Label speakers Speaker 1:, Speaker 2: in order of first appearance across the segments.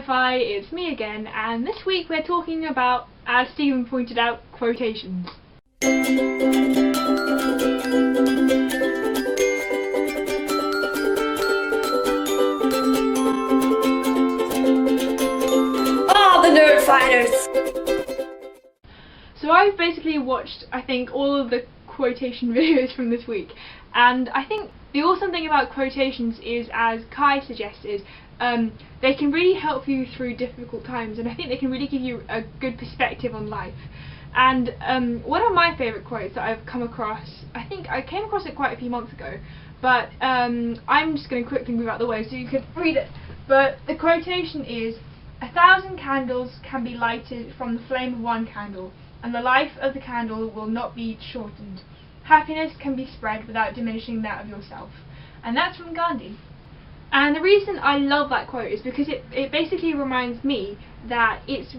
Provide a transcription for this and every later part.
Speaker 1: Hi, it's me again, and this week we're talking about, as Stephen pointed out, quotations.
Speaker 2: Ah, the nerd fighters!
Speaker 1: So I've basically watched, I think, all of the quotation videos from this week, and I think the awesome thing about quotations is, as Kai suggested, they can really help you through difficult times, and I think they can really give you a good perspective on life. And one of my favourite quotes that I've come across, I think I came across it quite a few months ago, but I'm just going to quickly move out the way so you could read it. But the quotation is, "1,000 candles can be lighted from the flame of one candle, and the life of the candle will not be shortened. Happiness can be spread without diminishing that of yourself." And that's from Gandhi. And the reason I love that quote is because it basically reminds me that it's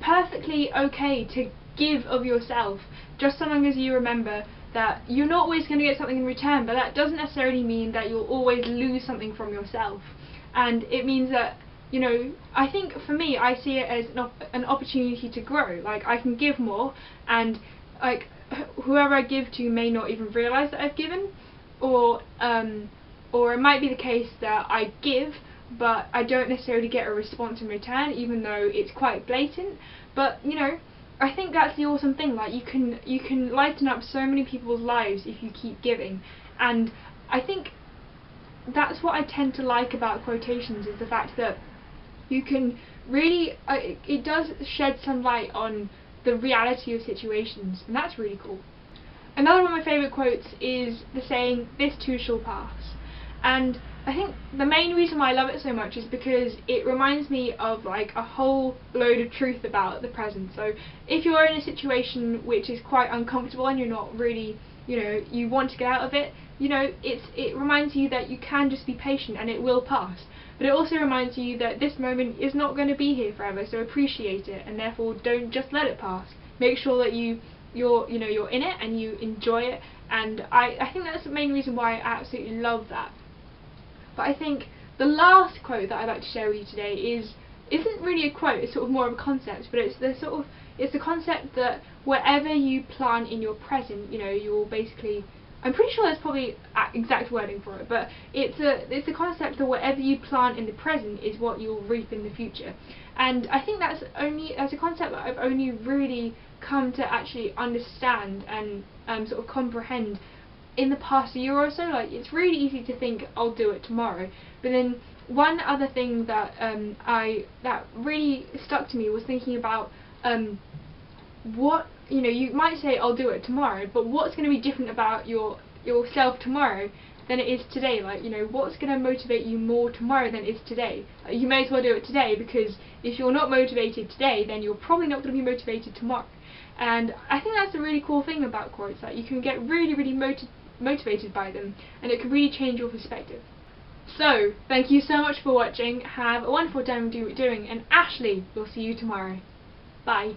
Speaker 1: perfectly okay to give of yourself, just so long as you remember that you're not always going to get something in return, but that doesn't necessarily mean that you'll always lose something from yourself. And it means that, you know, I think for me, I see it as an opportunity to grow. Like, I can give more, and like whoever I give to may not even realise that I've given, or it might be the case that I give, but I don't necessarily get a response in return, even though it's quite blatant. But you know, I think that's the awesome thing. Like, you can lighten up so many people's lives if you keep giving, and I think that's what I tend to like about quotations, is the fact that you can really it does shed some light on the reality of situations, and that's really cool. Another one of my favourite quotes is the saying, "This too shall pass." And I think the main reason why I love it so much is because it reminds me of like a whole load of truth about the present. So if you're in a situation which is quite uncomfortable and you're not really, you know, you want to get out of it, you know, it reminds you that you can just be patient and it will pass. But it also reminds you that this moment is not going to be here forever, so appreciate it, and therefore don't just let it pass. Make sure that you're in it and you enjoy it. And I think that's the main reason why I absolutely love that. But I think the last quote that I'd like to share with you today isn't really a quote, it's sort of more of a concept, but it's the concept that whatever you plant in your present, you know, you'll basically, I'm pretty sure that's probably exact wording for it, but it's the concept that whatever you plant in the present is what you'll reap in the future. And I think that's a concept that I've only really come to actually understand and sort of comprehend in the past year or so. Like, it's really easy to think I'll do it tomorrow, but then one other thing that that really stuck to me was thinking about what, you know, you might say I'll do it tomorrow, but what's going to be different about yourself tomorrow than it is today? Like, you know, what's going to motivate you more tomorrow than it is today? Like, you may as well do it today, because if you're not motivated today, then you're probably not going to be motivated tomorrow. And I think that's a really cool thing about quotes, that you can get really motivated by them, and it can really change your perspective. So, thank you so much for watching. Have a wonderful time doing, and Ashley will see you tomorrow. Bye.